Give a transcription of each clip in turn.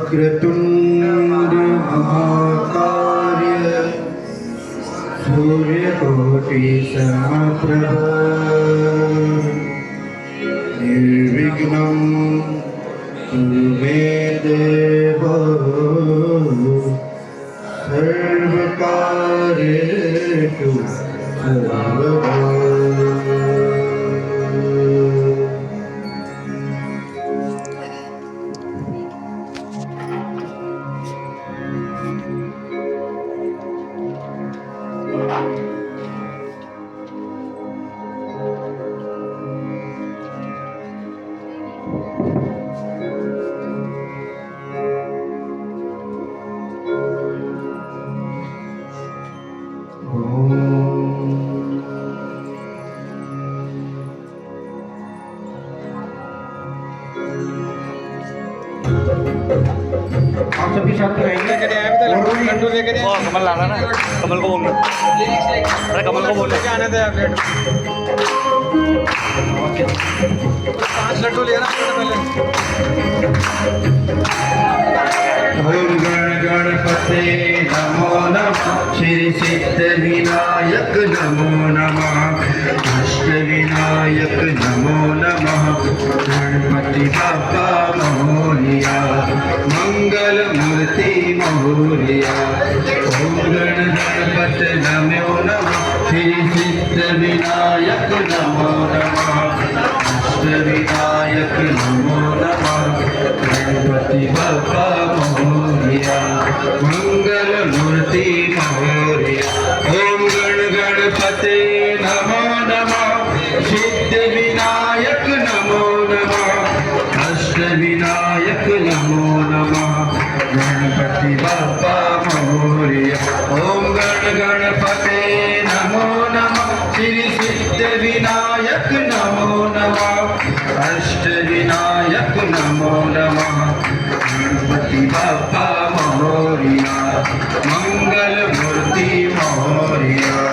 वक्रतुंड महाकाय सूर्यकोटि समप्रभ निर्विघ्नं कुरु मे देव सर्वकार्येषु सर्वदा। आप सभी साथ रहेंगे। कमल लाना ना, कमल को बोलना, अरे कमल को बोलना क्या आने दे प्लेट 5 लड्डू लेना पहले। ओम गण गणपते नमो नमः, श्री सिद्ध विनायक नमो नमः, अष्ट विनायक नमो नमः, गणपति बाप्पा मोरया, मंगल मूर्ति मोरया। ओम गण गणपते नमो नमः, श्री सिद्ध विनायक नमो नमः, अष्ट विनायक नमो नमः, गणपति बाप्पा मोरया, मंगल मूर्ति मोरया। ओम गण गणपते नमो नमः, सिद्ध विनायक नमो नमः, अष्ट विनायक नमो नमः, गणपति बाप्पा मोरया। ओम गण गणपते नमो नमः, श्री सिद्ध विनायक नमो नमः, अष्ट विनायक नमो नमः, गणपति बाप्पा मोरया, मंगल मूर्ति मोरया।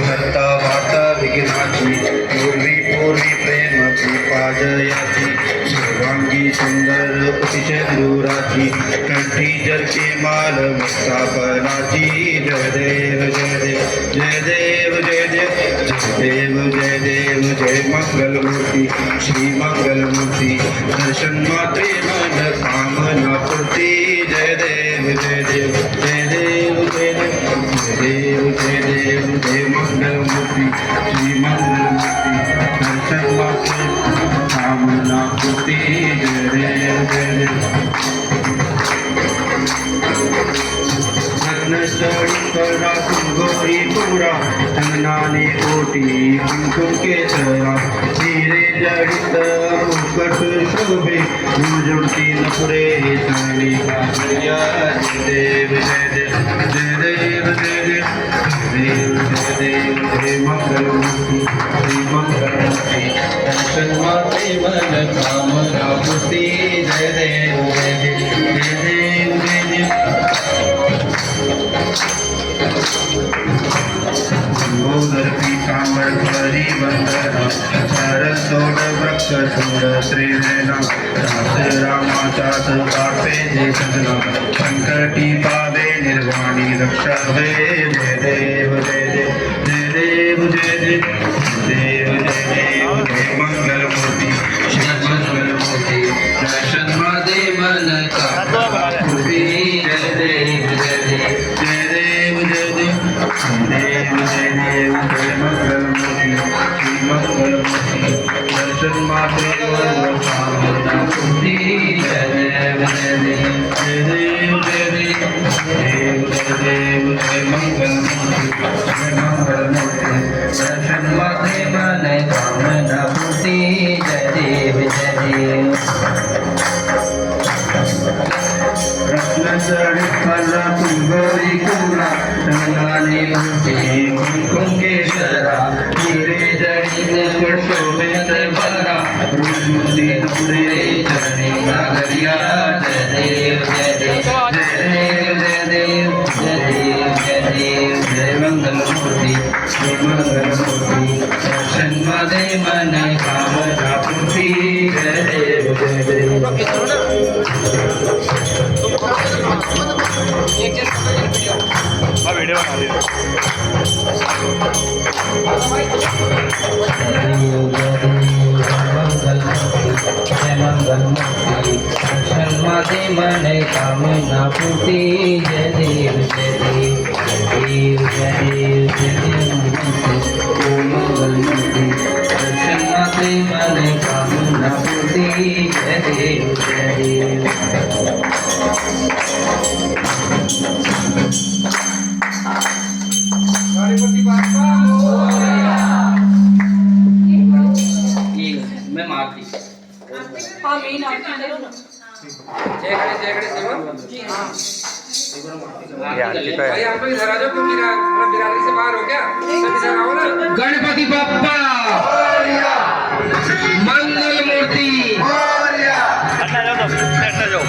हरता वार्ता विघ्नाची, पूर्वी पूर्वी प्रेम कृपा जयाची, सर्वांगी सुंदर कुटिशेंदुराची, कंठी जलची माल मुक्तापनाची। जय देव जय देव जय देव जय देव जय देव जय देव जय मंगल मूर्ति श्री मंगल मूर्ति, दर्शन मात्रे मन कामना पूर्ति। जय देव जय देव जय देव जय देव जय देव जय मंगल मूर्ति श्री मंगल मूर्ति, दर्शन मात्रे कामना पूर्ति। जय देव जय देव। रत्नचढ़ी गौरी पूरा, कंगनाने कोटि कुमकुम केसरा, हीरे जड़ित मुकुट शोभे, झुमझुमती नपुरे शैली कांवरिया। जय देव जय देव जय देव जय देव जय देव जय मंगल मूर्ति श्री मंगल मूर्ति, दर्शन मात्रे मन कामना पूर्ति। जय देव जय देव जय देव जय देव। गोदर पीतांबर हरि वंदना, सरसोड वृक्ष सुंद श्रीनयना, दास रामाचास पापे जे सजना, संकटी पावे निर्वाणी रक्षावे। जय देव जय देव जय देव जय देव देव जय देव जय मंगल मूर्ति श्री मंगल मूर्ति, दर्शन मादे मन कामना पूर्ति। जय देव जय देव जय देव जय देव देव जय देव जय मंगल मूर्ति श्री मंगल मूर्ति, दर्शन मात्रे मन कामना पूर्ति। जय देव जय देव जय देव जय देव देव जय देव जय मंगल मूर्ति जय मंगल मूर्ति, दर्शन मात्रे मन कामना पूर्ति। जय देव जय देव। रत्नचढ़ी फला कुंगरी पूरा, कंगनाने मूर्ति कुमकुम केसरा, हीरे जड़ित मुकुट शोभित बरा, झुमझुमती रे चरणी नगरिया जय देव जय देव जय देव जय देव जय देव जय देव जय मंगल मूर्ति दर्शन मध्ये मन कामना पूर्ती जय देव जय देव हा व्हिडिओ बना दे दर्शन मध्ये मन कामना पूर्ती जय देव जय देव देव जय देव जय देव मंगल मूर्ति दर्शन मध्ये मन कामना पूर्ती जय देव जय देव मैं मारती हाँ मेन आरती करो ना जयगढ़ सेवा जी हाँ ये आरती का भाई आप लोग इधर आ जाओ क्योंकि बिरादरी से बाहर हो क्या सब इधर आओ ना गणपति बप्पा मंगल मूर्ति हटना जाओ तो हटना जाओ